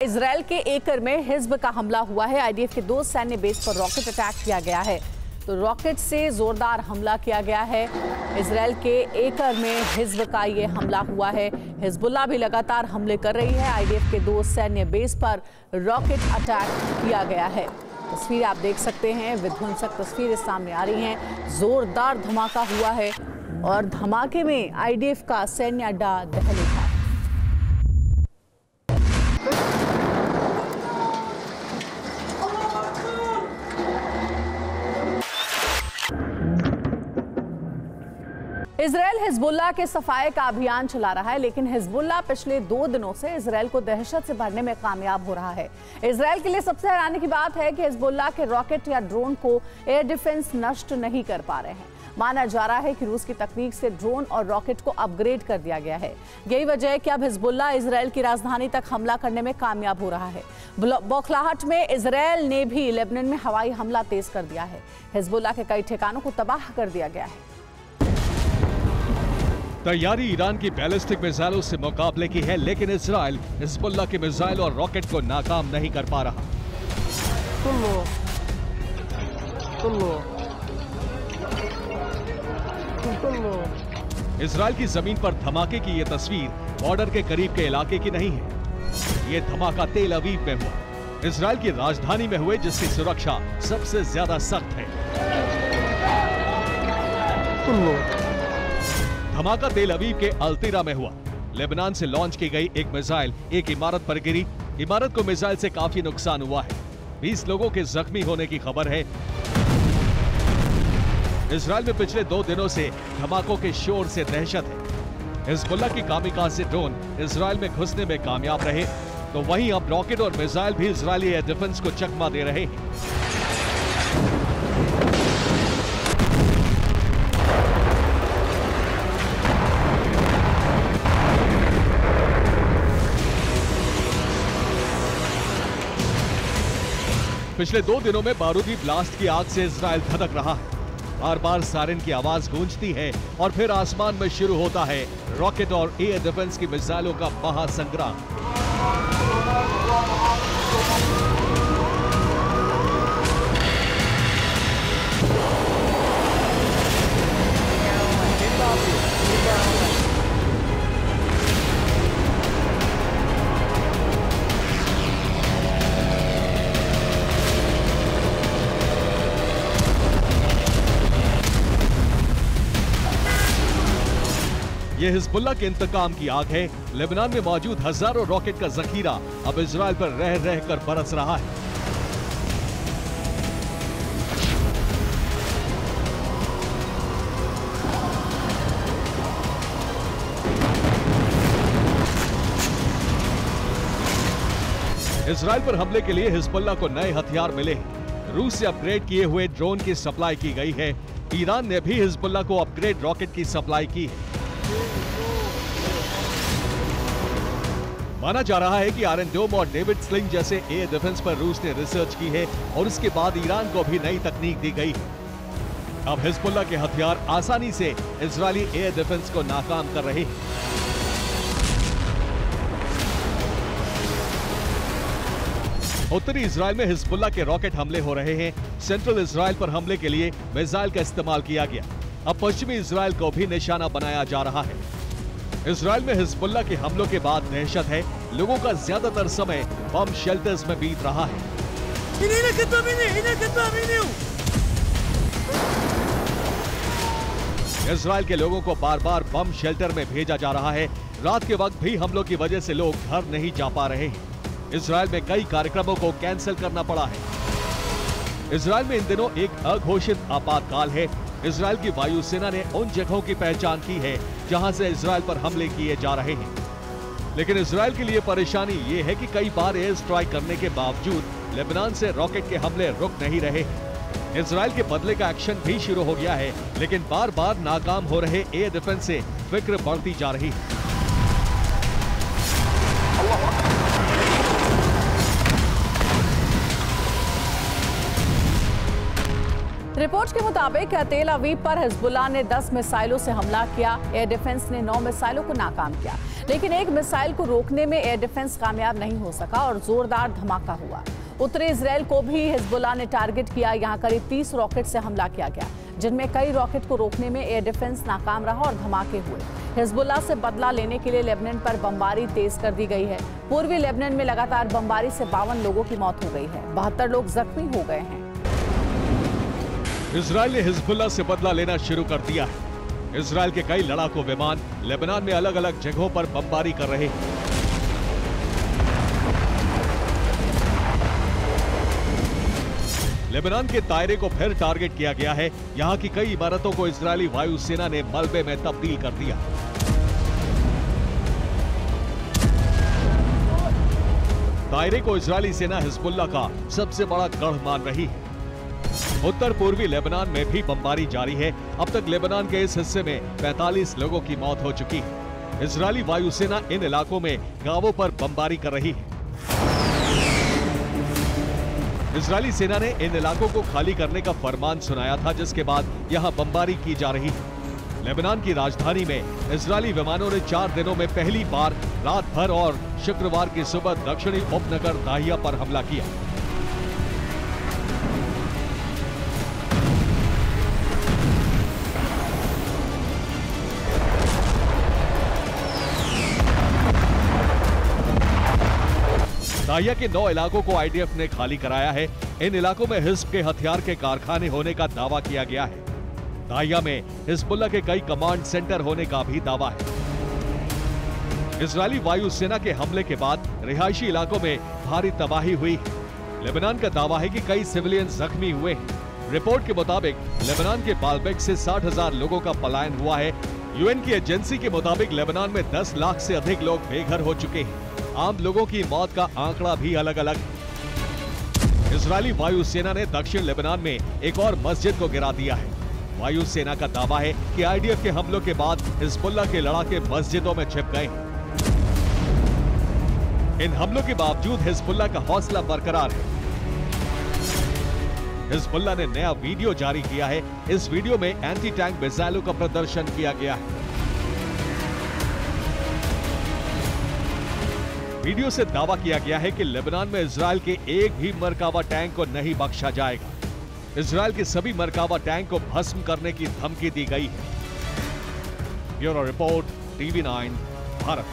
Israel के एकर में हिज्ब का हमला हुआ है। आईडीएफ के 2 सैन्य बेस पर रॉकेट अटैक किया गया है। तो रॉकेट से जोरदार हमला किया गया है। इजराइल के एकर में हिज्ब का ये हमला हुआ है। हिजबुल्लाह भी लगातार हमले कर रही है। आईडीएफ के 2 सैन्य बेस पर रॉकेट अटैक किया गया है। तस्वीर आप देख सकते हैं, विध्वंसक तस्वीरें सामने आ रही हैं। जोरदार धमाका हुआ है और धमाके में आईडीएफ का सैन्य अड्डा दहल उठा। इजराइल हिजबुल्लाह के सफाए का अभियान चला रहा है, लेकिन हिजबुल्लाह पिछले 2 दिनों से इजराइल को दहशत से भरने में कामयाब हो रहा है। इजराइल के लिए सबसे हैरानी की बात है कि हिजबुल्लाह के रॉकेट या ड्रोन को एयर डिफेंस नष्ट नहीं कर पा रहे हैं। माना जा रहा है कि रूस की तकनीक से ड्रोन और रॉकेट को अपग्रेड कर दिया गया है। यही वजह है कि अब हिजबुल्लाह इजराइल की राजधानी तक हमला करने में कामयाब हो रहा है। बौखलाहट में इजराइल ने भी लेबनान में हवाई हमला तेज कर दिया है। हिजबुल्लाह के कई ठिकानों को तबाह कर दिया गया है। तैयारी ईरान की बैलिस्टिक मिसाइलों से मुकाबले की है, लेकिन इजराइल हिजबुल्लाह की मिसाइल और रॉकेट को नाकाम नहीं कर पा रहा। इजराइल की जमीन पर धमाके की यह तस्वीर बॉर्डर के करीब के इलाके की नहीं है। ये धमाका तेल अवीव में हुआ, इजराइल की राजधानी में हुए, जिसकी सुरक्षा सबसे ज्यादा सख्त है। धमाका तेल अवीव के अल्तीरा में हुआ। लेबनान से लॉन्च की गई एक मिसाइल एक इमारत पर गिरी। इमारत को मिसाइल से काफी नुकसान हुआ है। 20 लोगों के जख्मी होने की खबर है। इजराइल में पिछले 2 दिनों से धमाकों के शोर से दहशत है। हिजबुल्लाह की कामिकाज़े ड्रोन इजराइल में घुसने में कामयाब रहे, तो वहीं अब रॉकेट और मिसाइल भी इजरायली एयर डिफेंस को चकमा दे रहे हैं। पिछले 2 दिनों में बारूदी ब्लास्ट की आग से इजराइल धधक रहा है। बार बार सायरन की आवाज गूंजती है और फिर आसमान में शुरू होता है रॉकेट और एयर डिफेंस की मिसाइलों का महासंग्राम। ये हिजबुल्लाह के इंतकाम की आग है। लेबनान में मौजूद हजारों रॉकेट का जखीरा अब इजराइल पर रह रह कर बरस रहा है। इजराइल पर हमले के लिए हिजबुल्लाह को नए हथियार मिले हैं। रूस से अपग्रेड किए हुए ड्रोन की सप्लाई की गई है। ईरान ने भी हिजबुल्लाह को अपग्रेड रॉकेट की सप्लाई की है। माना जा रहा है कि आयरन डोम और डेविड स्लिंग जैसे एयर डिफेंस पर रूस ने रिसर्च की है और उसके बाद ईरान को भी नई तकनीक दी गई है। अब हिजबुल्लाह के हथियार आसानी से इजरायली एयर डिफेंस को नाकाम कर रहे हैं। उत्तरी इजराइल में हिजबुल्लाह के रॉकेट हमले हो रहे हैं। सेंट्रल इजराइल पर हमले के लिए मिसाइल का इस्तेमाल किया गया। अब पश्चिमी इजराइल को भी निशाना बनाया जा रहा है। इजराइल में हिजबुल्लाह के हमलों के बाद दहशत है। लोगों का ज्यादातर समय बम शेल्टर्स में बीत रहा है। इजराइल के लोगों को बार बार बम शेल्टर में भेजा जा रहा है। रात के वक्त भी हमलों की वजह से लोग घर नहीं जा पा रहे हैं। इजराइल में कई कार्यक्रमों को कैंसिल करना पड़ा है। इजराइल में इन दिनों एक अघोषित आपातकाल है। इजराइल की वायुसेना ने उन जगहों की पहचान की है जहां से इजराइल पर हमले किए जा रहे हैं। लेकिन इजराइल के लिए परेशानी ये है कि कई बार एयर स्ट्राइक करने के बावजूद लेबनान से रॉकेट के हमले रुक नहीं रहे। इजराइल के बदले का एक्शन भी शुरू हो गया है, लेकिन बार बार नाकाम हो रहे एयर डिफेंस से फिक्र बढ़ती जा रही है। रिपोर्ट के मुताबिक तेल अवीव पर हिजबुल्लाह ने 10 मिसाइलों से हमला किया। एयर डिफेंस ने 9 मिसाइलों को नाकाम किया, लेकिन एक मिसाइल को रोकने में एयर डिफेंस कामयाब नहीं हो सका और जोरदार धमाका हुआ। उत्तरी इजराइल को भी हिजबुल्लाह ने टारगेट किया। यहाँ करीब 30 रॉकेट से हमला किया गया, जिनमें कई रॉकेट को रोकने में एयर डिफेंस नाकाम रहा और धमाके हुए। हिजबुल्लाह से बदला लेने के लिए लेबनान पर बमबारी तेज कर दी गई है। पूर्वी लेबनान में लगातार बमबारी से 52 लोगों की मौत हो गई है, 72 लोग जख्मी हो गए हैं। इजराइल ने हिजबुल्लाह से बदला लेना शुरू कर दिया है। इजराइल के कई लड़ाकू विमान लेबनान में अलग अलग जगहों पर बमबारी कर रहे हैं। लेबनान के दायरे को फिर टारगेट किया गया है। यहां की कई इमारतों को इजरायली वायुसेना ने मलबे में तब्दील कर दिया। दायरे को इजरायली सेना हिजबुल्लाह का सबसे बड़ा गढ़ मान रही है। उत्तर पूर्वी लेबनान में भी बमबारी जारी है। अब तक लेबनान के इस हिस्से में 45 लोगों की मौत हो चुकी है। इजरायली वायुसेना इन इलाकों में गांवों पर बमबारी कर रही है। इजरायली सेना ने इन इलाकों को खाली करने का फरमान सुनाया था, जिसके बाद यहां बमबारी की जा रही है। लेबनान की राजधानी में इजरायली विमानों ने 4 दिनों में पहली बार रात भर और शुक्रवार की सुबह दक्षिणी उपनगर दाहिया पर हमला किया। दाहिया के 9 इलाकों को आईडीएफ ने खाली कराया है। इन इलाकों में हिज्ब के हथियार के कारखाने होने का दावा किया गया है। दाहिया में हिजबुल्लाह के कई कमांड सेंटर होने का भी दावा है। इजरायली वायुसेना के हमले के बाद रिहायशी इलाकों में भारी तबाही हुई है। लेबनान का दावा है कि कई सिविलियन जख्मी हुए हैं। रिपोर्ट के मुताबिक लेबनान के बाल्बेक से 60,000 लोगों का पलायन हुआ है। यूएन की एजेंसी के मुताबिक लेबनान में 10 लाख से अधिक लोग बेघर हो चुके हैं। आम लोगों की मौत का आंकड़ा भी अलग अलग है। इजरायली वायुसेना ने दक्षिण लेबनान में एक और मस्जिद को गिरा दिया है। वायुसेना का दावा है कि आईडीएफ के हमलों के बाद हिजबुल्लाह के लड़ाके मस्जिदों में छिप गए हैं। इन हमलों के बावजूद हिजबुल्लाह का हौसला बरकरार है। हिजबुल्लाह ने नया वीडियो जारी किया है। इस वीडियो में एंटी टैंक मिसाइलों का प्रदर्शन किया गया है। वीडियो से दावा किया गया है कि लेबनान में इजराइल के एक भी मरकावा टैंक को नहीं बख्शा जाएगा। इजराइल के सभी मरकावा टैंक को भस्म करने की धमकी दी गई है। Bureau report, TV9 Bharat.